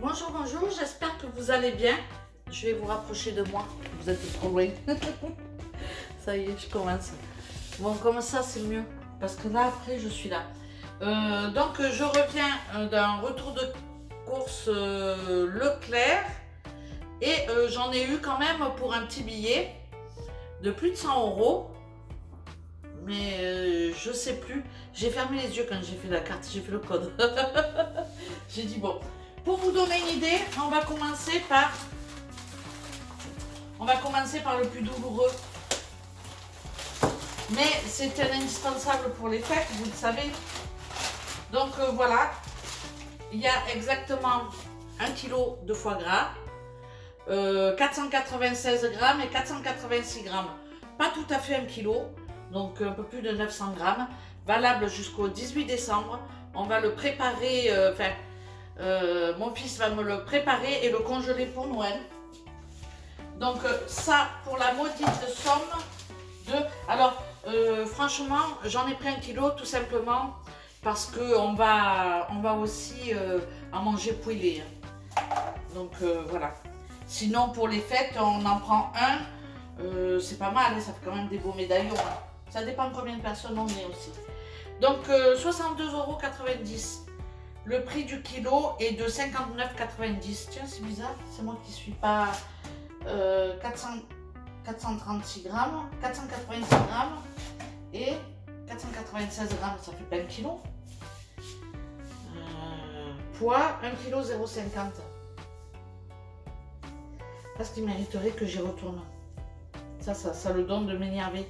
Bonjour, bonjour, j'espère que vous allez bien. Je vais vous rapprocher de moi, vous êtes trop loin. Ça y est, je commence. Bon, comme ça, c'est mieux, parce que là, après, je suis là. Donc, je reviens d'un retour de course Leclerc. Et j'en ai eu quand même pour un petit billet de plus de 100 euros. Mais je sais plus. J'ai fermé les yeux quand j'ai fait la carte, j'ai fait le code. J'ai dit bon. Pour vous donner une idée, on va commencer par le plus douloureux. Mais c'est un indispensable pour les fêtes, vous le savez. Donc voilà, il y a exactement 1 kg de foie gras, 496 grammes et 486 grammes. Pas tout à fait 1 kg, donc un peu plus de 900 grammes, valable jusqu'au 18 décembre. On va le préparer, mon fils va me le préparer et le congeler pour Noël. Donc ça, pour la maudite somme de... Alors, franchement, j'en ai pris 1 kg tout simplement parce qu'on va aussi en manger poêlé. Donc voilà. Sinon, pour les fêtes, on en prend un. C'est pas mal, ça fait quand même des beaux médaillons. Ça dépend combien de personnes on est aussi. Donc 62,90 €. Le prix du kilo est de 59,90 €. Tiens, c'est bizarre, c'est moi qui suis pas 436 grammes, 486 grammes et 496 grammes, ça fait pas 1 kg. Poids 1,050 kg. Parce qu'il mériterait que j'y retourne. Ça le donne de m'énerver.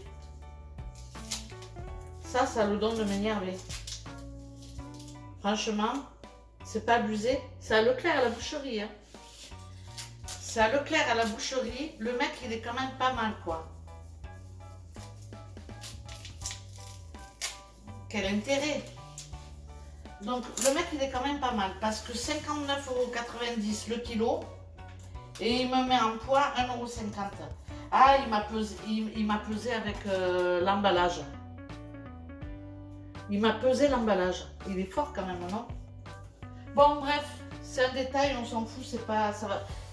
Ça le donne de m'énerver. Franchement, c'est pas abusé. C'est à Leclerc à la boucherie. Hein. C'est à Leclerc à la boucherie. Le mec, il est quand même pas mal, quoi. Quel intérêt. Donc, le mec, il est quand même pas mal. Parce que 59,90 € le kilo. Et il me met en poids 1,50 €. Ah, il m'a pesé avec l'emballage. Il m'a pesé l'emballage. Il est fort quand même, non? Bon, bref, c'est un détail, on s'en fout, c'est pas,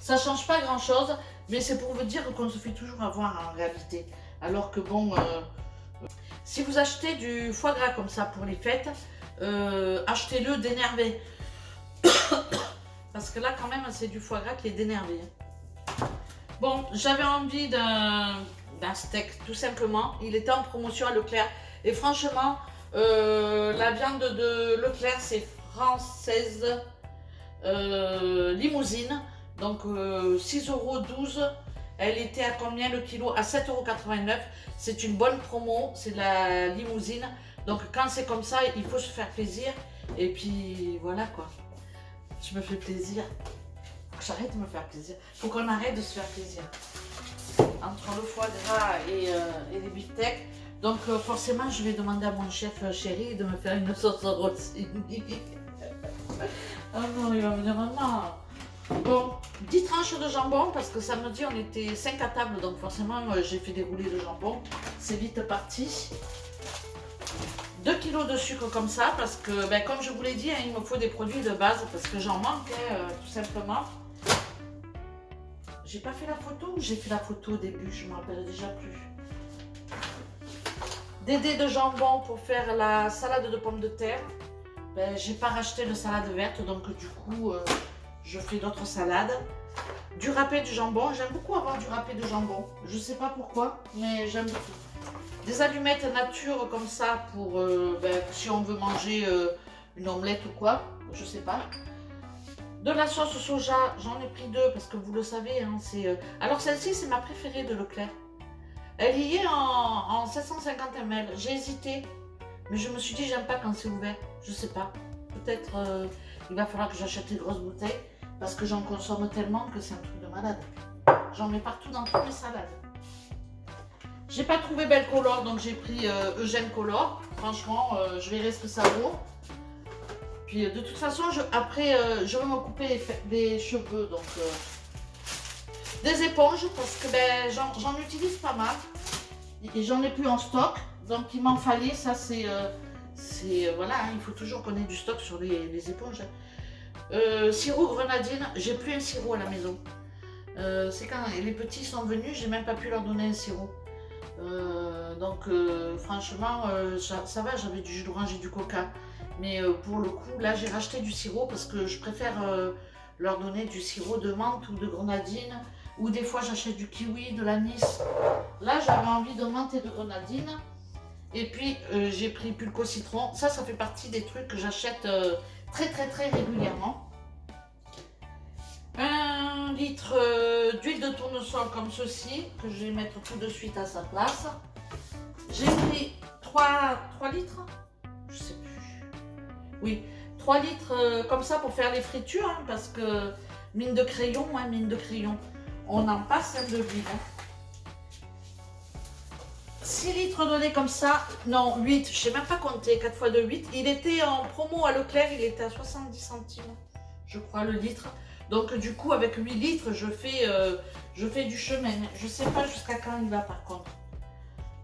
ça change pas grand chose, mais c'est pour vous dire qu'on se fait toujours avoir en réalité. Alors que bon, si vous achetez du foie gras comme ça pour les fêtes, achetez-le dénervé. Parce que là, quand même, c'est du foie gras qui est dénervé. Bon, j'avais envie d'un steak, tout simplement. Il était en promotion à Leclerc. Et franchement, la viande de Leclerc, c'est française limousine. Donc 6,12 €. Elle était à combien le kilo? À 7,89 €. C'est une bonne promo, c'est de la limousine. Donc quand c'est comme ça, il faut se faire plaisir. Et puis voilà quoi. Je me fais plaisir. J'arrête de me faire plaisir. Faut qu'on arrête de se faire plaisir. Entre le foie gras et les beefsteaks. Donc forcément, je vais demander à mon chef chéri de me faire une sauce rôti. Ah non, il va me dire maman. Bon, 10 tranches de jambon parce que samedi on était 5 à table, donc forcément j'ai fait des roulés de jambon. C'est vite parti. 2 kg de sucre comme ça parce que, ben, comme je vous l'ai dit, hein, il me faut des produits de base parce que j'en manque, tout simplement. J'ai pas fait la photo ou j'ai fait la photo au début, je me rappelle déjà plus. Des dés de jambon pour faire la salade de pommes de terre. Ben, j'ai pas racheté de salade verte, donc du coup, je fais d'autres salades. Du râpé de jambon, j'aime beaucoup avoir du râpé de jambon. Je sais pas pourquoi, mais j'aime beaucoup. Des allumettes nature comme ça pour ben, si on veut manger une omelette ou quoi, je sais pas. De la sauce soja, j'en ai pris 2 parce que vous le savez, hein, c'est... Alors celle-ci, c'est ma préférée de Leclerc. Elle y est en 750 ml. J'ai hésité, mais je me suis dit, j'aime pas quand c'est ouvert. Je sais pas. Peut-être il va falloir que j'achète les grosses bouteilles parce que j'en consomme tellement que c'est un truc de malade. J'en mets partout dans toutes mes salades. J'ai pas trouvé Belle Color, donc j'ai pris Eugène Color. Franchement, je verrai ce que ça vaut. Puis de toute façon, après, je vais me couper les cheveux, donc des éponges parce que ben, j'en utilise pas mal et j'en ai plus en stock, donc il m'en fallait. Ça, c'est voilà, hein, il faut toujours qu'on ait du stock sur les éponges. Sirop grenadine, j'ai plus un sirop à la maison. C'est quand les petits sont venus, j'ai même pas pu leur donner un sirop. Donc franchement, ça va, j'avais du jus d'orange et du coca. Mais pour le coup, là j'ai racheté du sirop parce que je préfère leur donner du sirop de menthe ou de grenadine. Ou des fois j'achète du kiwi, de l'anis. Là j'avais envie de menthe et de grenadine. Et puis j'ai pris Pulco citron. Ça fait partie des trucs que j'achète très régulièrement. 1 litre d'huile de tournesol comme ceci, que je vais mettre tout de suite à sa place. J'ai pris 3 litres, je sais plus. Oui, 3 litres comme ça pour faire les fritures, hein, parce que mine de crayon, on en passe de l'huile. 6 litres de lait comme ça, non 8, je sais même pas compter, 4 fois de 8. Il était en promo à Leclerc, il était à 70 centimes, je crois, le litre. Donc du coup avec 8 litres je fais du chemin. Je sais pas jusqu'à quand il va par contre.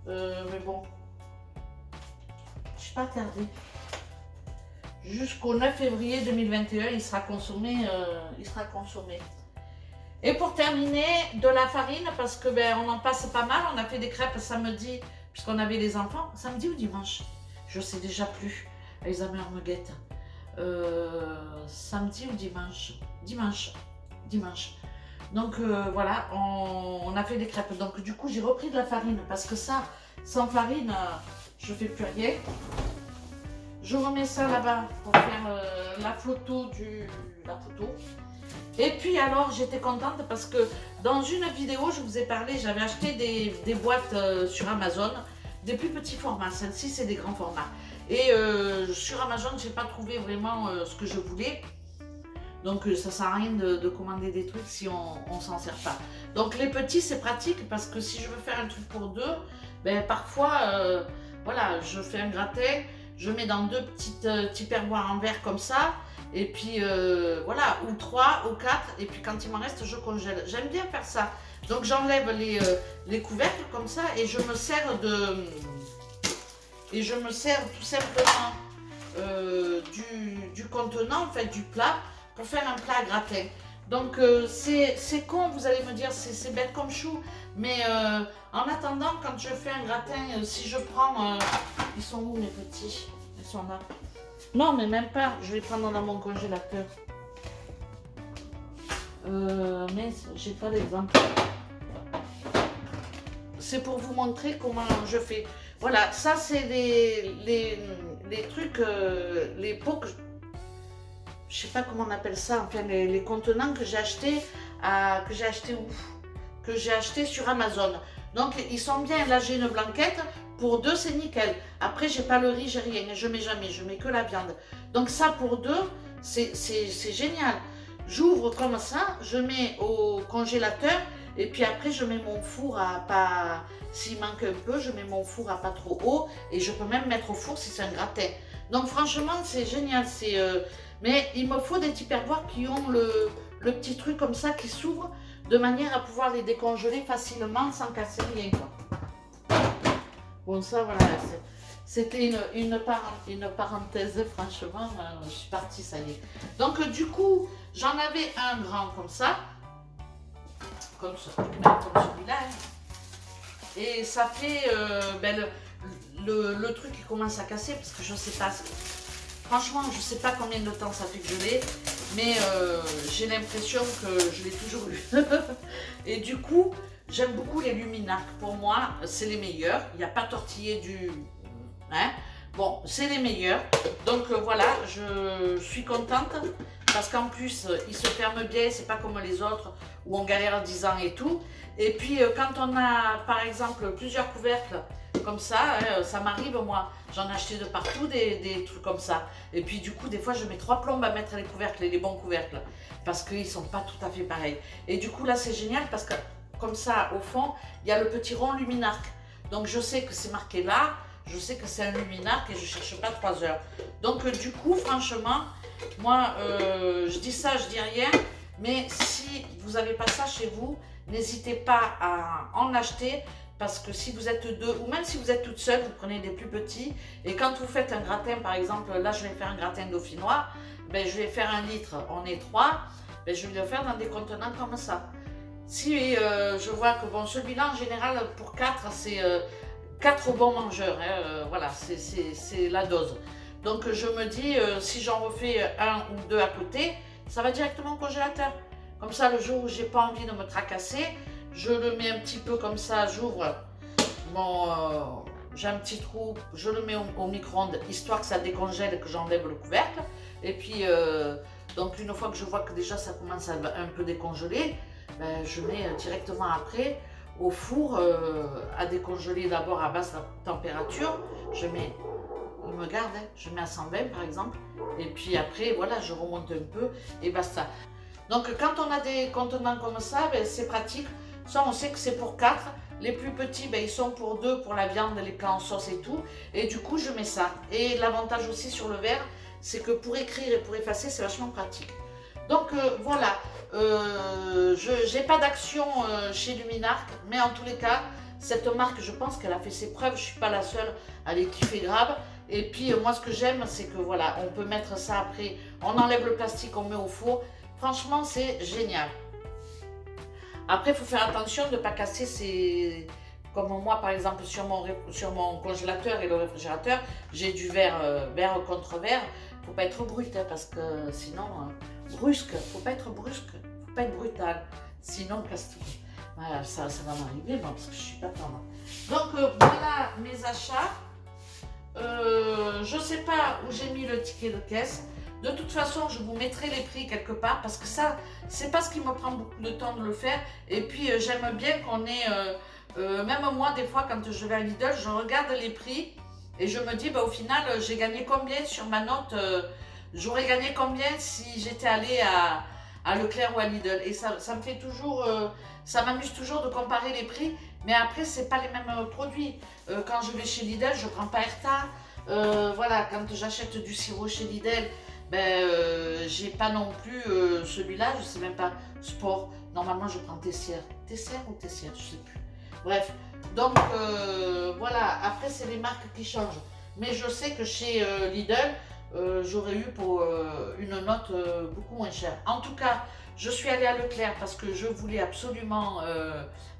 Mais bon. Je suis pas tardé. Jusqu'au 9 février 2021 il sera consommé. Et pour terminer, de la farine, parce que on en passe pas mal. On a fait des crêpes samedi, puisqu'on avait les enfants. Samedi ou dimanche? Je sais déjà plus. Alzheimer me guette. Samedi ou dimanche? Dimanche. Donc voilà, on a fait des crêpes. Donc du coup j'ai repris de la farine parce que ça, sans farine, je fais plus rien. Je remets ça là-bas pour faire la photo. Et puis alors j'étais contente parce que dans une vidéo je vous ai parlé, j'avais acheté des boîtes sur Amazon, des plus petits formats. Celle-ci c'est des grands formats. Et sur Amazon j'ai pas trouvé vraiment ce que je voulais. Donc ça sert à rien de commander des trucs si on s'en sert pas. Donc les petits c'est pratique parce que si je veux faire un truc pour deux, parfois voilà, je fais un gratin, je mets dans 2 petites tupperwares en verre comme ça, et puis voilà, ou 3 ou 4, et puis quand il m'en reste je congèle. J'aime bien faire ça. Donc j'enlève les couvercles comme ça et je me sers tout simplement du contenant, en fait du plat, pour faire un plat à gratin. Donc c'est con, vous allez me dire, c'est bête comme chou, mais en attendant, quand je fais un gratin, si je prends... ils sont où mes petits? Ils sont là. Non, mais même pas, je vais prendre dans mon congélateur. Mais j'ai pas d'exemple. C'est pour vous montrer comment je fais. Voilà, ça c'est les trucs, les pots que... Je sais pas comment on appelle ça, enfin les contenants que j'ai achetés que j'ai acheté sur Amazon. Donc ils sont bien. Là j'ai une blanquette pour 2, c'est nickel. Après j'ai pas le riz, j'ai rien, je mets jamais, je mets que la viande. Donc ça pour 2 c'est génial. J'ouvre comme ça, je mets au congélateur et puis après je mets mon four à pas, s'il manque un peu, je mets mon four à pas trop haut et je peux même mettre au four si c'est un gratin. Donc franchement c'est génial, mais il me faut des tupperwares qui ont le petit truc comme ça qui s'ouvre de manière à pouvoir les décongeler facilement sans casser rien, quoi. Bon, ça voilà, c'était une parenthèse, franchement, je suis partie, ça y est. Donc du coup, j'en avais un grand comme ça, comme celui-là, hein. Et ça fait, le truc qui commence à casser parce que je sais pas. Franchement, je ne sais pas combien de temps ça fait que je l'ai, mais j'ai l'impression que je l'ai toujours eu. Et du coup, j'aime beaucoup les Luminac. Pour moi, c'est les meilleurs. Il n'y a pas tortillé du... Hein? Bon, c'est les meilleurs. Donc voilà, je suis contente parce qu'en plus, ils se ferment bien. C'est pas comme les autres où on galère 10 ans et tout. Et puis, quand on a, par exemple, plusieurs couvercles, comme ça, hein, ça m'arrive moi, j'en ai acheté de partout des trucs comme ça. Et puis du coup, des fois, je mets 3 plombes à mettre les couvercles, les bons couvercles, parce qu'ils sont pas tout à fait pareils. Et du coup, là, c'est génial parce que comme ça, au fond, il y a le petit rond Luminarc. Donc je sais que c'est marqué là, je sais que c'est un Luminarc et je cherche pas 3 heures. Donc du coup, franchement, moi, je dis ça, je dis rien, mais si vous n'avez pas ça chez vous, n'hésitez pas à en acheter. parce que si vous êtes deux, ou même si vous êtes toute seule, vous prenez des plus petits, et quand vous faites un gratin, par exemple, là je vais faire un gratin dauphinois, ben, je vais faire 1 litre, on est 3, ben, je vais le faire dans des contenants comme ça. Si je vois que bon, celui-là en général pour 4, c'est 4 bons mangeurs, hein, voilà, c'est la dose. Donc je me dis, si j'en refais 1 ou 2 à côté, ça va directement au congélateur. Comme ça, le jour où j'ai pas envie de me tracasser, je le mets un petit peu comme ça, j'ouvre mon... j'ai un petit trou, je le mets au micro-ondes, histoire que ça décongèle et que j'enlève le couvercle. Et puis, donc une fois que je vois que déjà ça commence à un peu décongeler, ben, je mets directement après au four à décongeler d'abord à basse température. Je mets, il me garde, hein, je mets à 120 par exemple. Et puis après, voilà, je remonte un peu et basta. Donc quand on a des contenants comme ça, ben, c'est pratique. Ça, on sait que c'est pour 4. Les plus petits, ben, ils sont pour 2 pour la viande, les plats en sauce et tout. Et du coup, je mets ça. Et l'avantage aussi sur le verre, c'est que pour écrire et pour effacer, c'est vachement pratique. Donc voilà, je n'ai pas d'action chez Luminarc, mais en tous les cas, cette marque, je pense qu'elle a fait ses preuves. Je ne suis pas la seule à les kiffer grave. Et puis moi, ce que j'aime, c'est que voilà, on peut mettre ça après. On enlève le plastique, on met au four. Franchement, c'est génial. Après, il faut faire attention de ne pas casser ces... Comme moi, par exemple, sur mon congélateur et le réfrigérateur, j'ai du verre, verre contre verre. Il ne faut pas être brut, hein, parce que sinon, brusque. Il ne faut pas être brusque, il ne faut pas être brutal. Sinon, casse tout. Voilà, ça va m'arriver, moi, parce que je ne suis pas tendre. Donc, voilà mes achats. Je ne sais pas où j'ai mis le ticket de caisse. De toute façon, je vous mettrai les prix quelque part parce que ça, c'est pas ce qui me prend beaucoup de temps de le faire. Et puis, j'aime bien qu'on ait, même moi, des fois, quand je vais à Lidl, je regarde les prix et je me dis, bah, au final, j'ai gagné combien sur ma note, j'aurais gagné combien si j'étais allée à Leclerc ou à Lidl. Et ça me fait toujours, ça m'amuse toujours de comparer les prix. Mais après, c'est pas les mêmes produits. Quand je vais chez Lidl, je prends pas Erta. Voilà, quand j'achète du sirop chez Lidl, ben, j'ai pas non plus celui-là, je sais même pas, Sport. Normalement, je prends Tessière. Tessière ou Tessière, je sais plus. Bref, donc voilà, après, c'est les marques qui changent. Mais je sais que chez Lidl, j'aurais eu pour une note beaucoup moins chère. En tout cas, je suis allée à Leclerc parce que je voulais absolument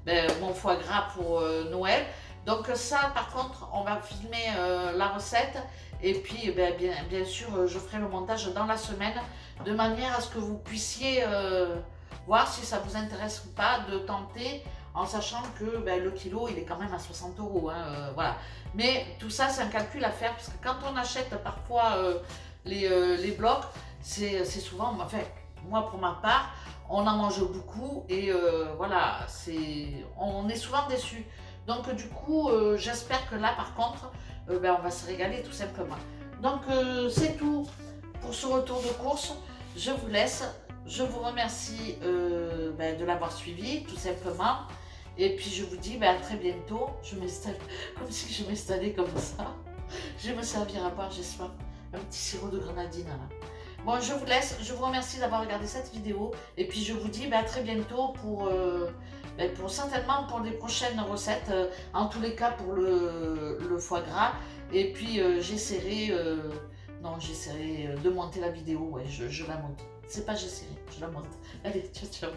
ben, mon foie gras pour Noël. Donc ça, par contre, on va filmer la recette. Et puis, ben, bien sûr, je ferai le montage dans la semaine, de manière à ce que vous puissiez voir si ça vous intéresse ou pas de tenter, en sachant que ben, le kilo, il est quand même à 60 €. Hein, voilà. Mais tout ça, c'est un calcul à faire, parce que quand on achète parfois les blocs, c'est souvent, enfin, moi pour ma part, on en mange beaucoup et voilà, on est souvent déçus. Donc du coup, j'espère que là, par contre, ben, on va se régaler tout simplement. Donc c'est tout pour ce retour de course. Je vous laisse. Je vous remercie ben, de l'avoir suivi, tout simplement. Et puis je vous dis ben, à très bientôt. Je m'installe comme si je m'installais comme ça. Je vais me servir à boire, j'ai soif. Un petit sirop de grenadine là. Bon, je vous laisse. Je vous remercie d'avoir regardé cette vidéo. Et puis je vous dis ben, à très bientôt pour certainement pour les prochaines recettes. En tous les cas pour le foie gras. Et puis j'essaierai de monter la vidéo. Ouais, je la monte. C'est pas j'essaierai, je la monte. Allez, ciao ciao.